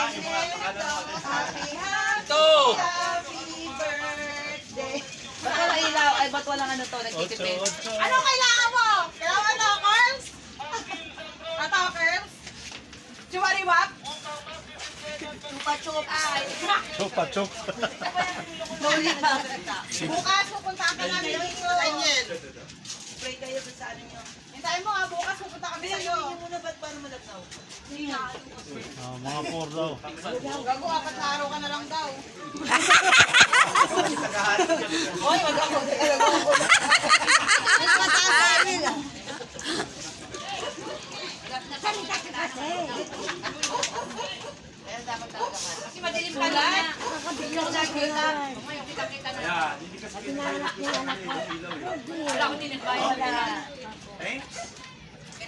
birthday. Ba't walang ilaw? Ay, ba't walang ano to? Nagtitipid. Ano kailangan mo? Kailangan mo, Carls? Ato, Carls? Chumariwap? Chupa-chup. Ay. Chupa-chup. Bukas, pupunta ka namin dito. Pray kayo sa ano nyo. Hintayin mo nga, bukas pupunta kami sa'yo. Hindi mo na ba't paano malagnaw? Mga 4 daw. Gago, 4 na araw ka na lang daw. Hoy, wag ako. Mas mataas sa amin. Kasi madilim pa na. Hindi ko nakikita. Wala ko tinagbayan na.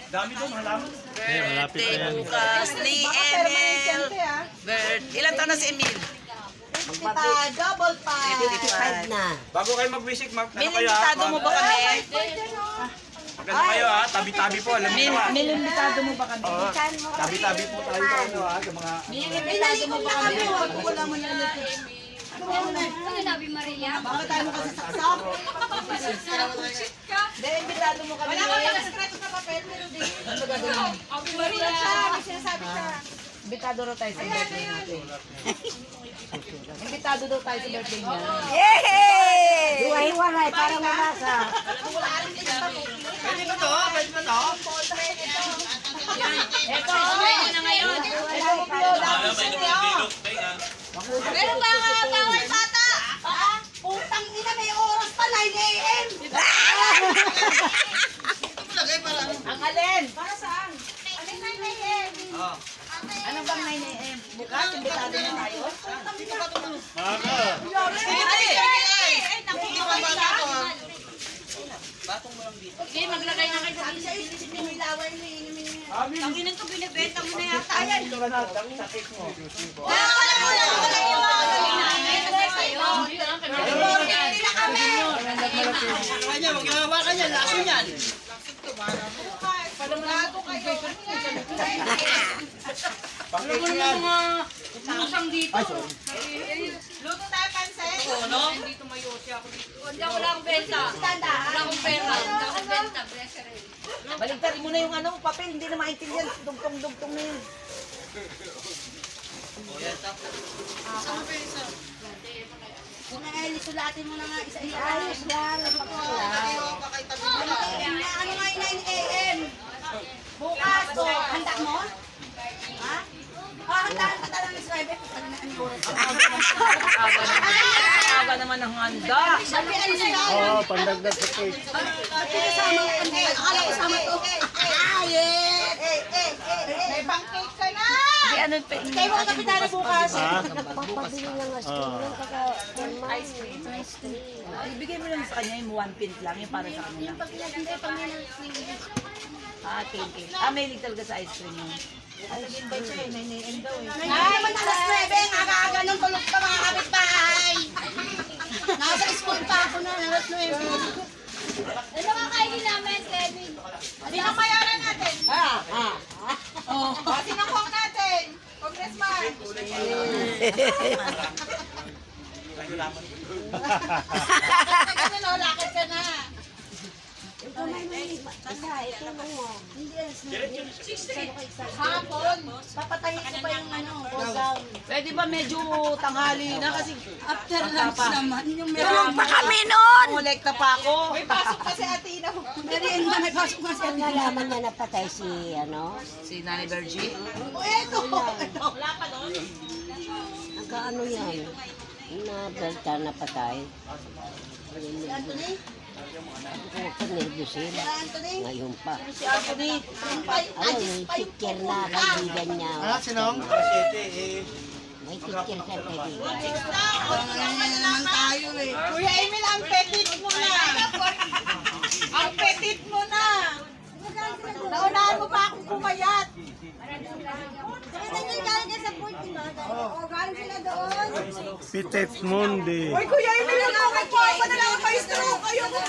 Dami doon, halaman. Malapit na yan. Bukas ni Emil. Ilan taon na si Emil? Double five. 55 na. Bago kayo mag-visit, ano Mil, kayo imbitado mo ba kami? Maganda kayo ha, tabi-tabi po, alam niyo ha. Mil, imbitado mo ba kami? Tabi-tabi po tayo sa ano ha, sa mga... Mil, imbitado mo ba kami? Wala mo na nito. Nabi Maria. Baka tayo mo kasi saksak. Hindi, imbitado mo kami. Wala kami nakaskreto sa papel, pero di. Ano gagawin? Abi Maria siya, may sinasabi siya. Imbitado raw tayo sa birthday natin. Imbitado daw tayo sa birthday niya. Hiwa-hiwalay para mabasa. Pwede ba to? Pwede ba to? Ito, na ngayon. Pero mga bawal bata! Putang ina, may oras pa, 9 a.m. ang alin? Para saan? Ano 9 a.m.? Ano bang 9 a.m.? Bukas, imbitado na tayo. Aga. Sige, maglagay na kayo. Sabi sa'yo, isip mo ilawan mo yun. Ang ginang to, binibenta mo na yata. Wala Kanya, magkakawa ka niyan, laso niyan. Palumado kayo. Alam mo naman mga umusang dito. Luto tayo pansin. Hindi tumayo siya ako dito. Hindi ako lang benta. Wala akong pera. Hindi ako benta. Baligtarin mo na yung ano, papel, hindi na maintindihan. Dugtong-dugtong na yun. Kung sulatin mo na nga isa-isa. Ayos lang. Ano nga yung 9 a.m.? Bukas. Handa mo? Ha? Handaan ka talaga sa 9 Aga naman ang handa. Sabi, ano sila? Oo, pandagdag sa cake. Kasama ko kanya. Akala ko sama to. May pang-cake ka na! Hindi, ano yung Kayo mga kapitana bukas. Ha? Oo. ice cream. Ibigay mo lang sa kanya yung 1 pint lang, yung para sa kanila. Ah, cake. Ah, may lig talaga sa ice cream yun. Ay, invite siya eh, 9 a.m. daw eh. Ay, man alas 9, aga-aga nung tulog ka mga kapitbahay. Nasa school pa ako na, alas 9. Ano ka kainin namin, Kevin? Sino mayaran natin? Oh. Sino kong natin? Congressman. Ano, lakad ka na. Hapon. Papatayin ko pa yung ano. Pwede ba medyo tanghali na kasi After lunch naman. Yung tulog pa kami nun! Molekta pa ako. May pasok kasi Atina. Merienda, may pasok kasi Atina. Nalaman niya napatay si ano? Si Nanay Virgie. O eto. Wala pa doon. Nagkaano yan? Nabelta napatay. Anthony? Huwag ka nervyosin. Anthony? Ngayon pa. Si Anthony. Ayun, may teacher na kaibigan niya. Sinong? May teacher sa kaibigan. naman tayo eh. Kuya Emil, ang petit mo na. Ang petit mo na. Naunahan mo pa akong pumayat. Galing ka sa point, di ba? O, galing sila doon. Pitet Mundi. Uy, Kuya Emil, ang okay po. Ako na lang pa stroke. Ayoko.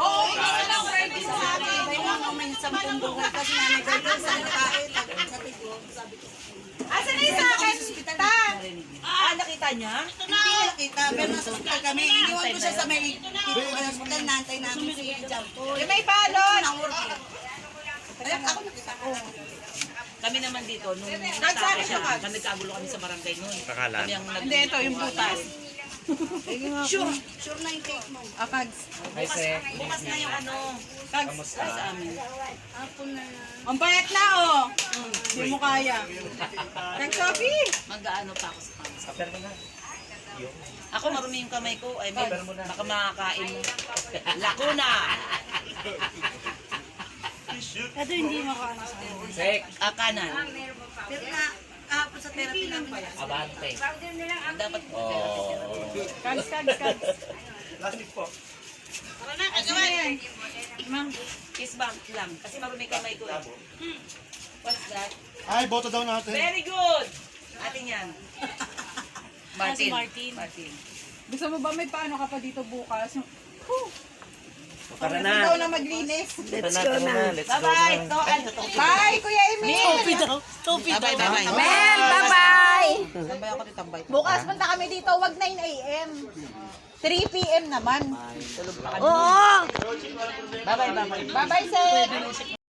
Oo, ikaw na lang ready sa akin. Kasi nanay ko doon sa kain. Asan na yung sa akin? Ta! Nakita niya? Hindi ko nakita, pero nasa hospital kami. Iniwan ko siya sa may hospital, nantay namin si Jampo. Yung may balon! Ay, ako nakita ko. Kami naman dito, nung natake siya, nagkagulo kami sa barangay noon. Kakalan. Kami ang Hindi, ito yung butas. Sure na yung cake mo. Akags. bukas na yung ano. Kamusta? Sa amin. Ang payat na, oh. Hindi mo kaya. Thanks, Sophie. Mag-ano pa ako sa kamay. Ako marumi yung kamay ko. I mean, baka makakain mo. Lakuna! Ito hindi makaano sa akin. Kanan. Pero na, kahapon sa therapy namin. Dapat Kags. Plastic po. Tara na, kagawa yan. kiss bump lang. Kasi marumi yung kamay ko. What's that? Ay, boto daw natin. Very good! Atin yan. Martin. Gusto mo ba may paano ka pa dito bukas? Tara Ikaw na. na maglinis. Let's go na. Let's go Bye-bye! na. Bye, Kuya Emil. Bye-bye! Mel, bye-bye. Tambay ako ni tambay. Bukas punta kami dito, wag 9 a.m. 3 p.m. naman. Bye-bye, bye-bye. Bye-bye, sir.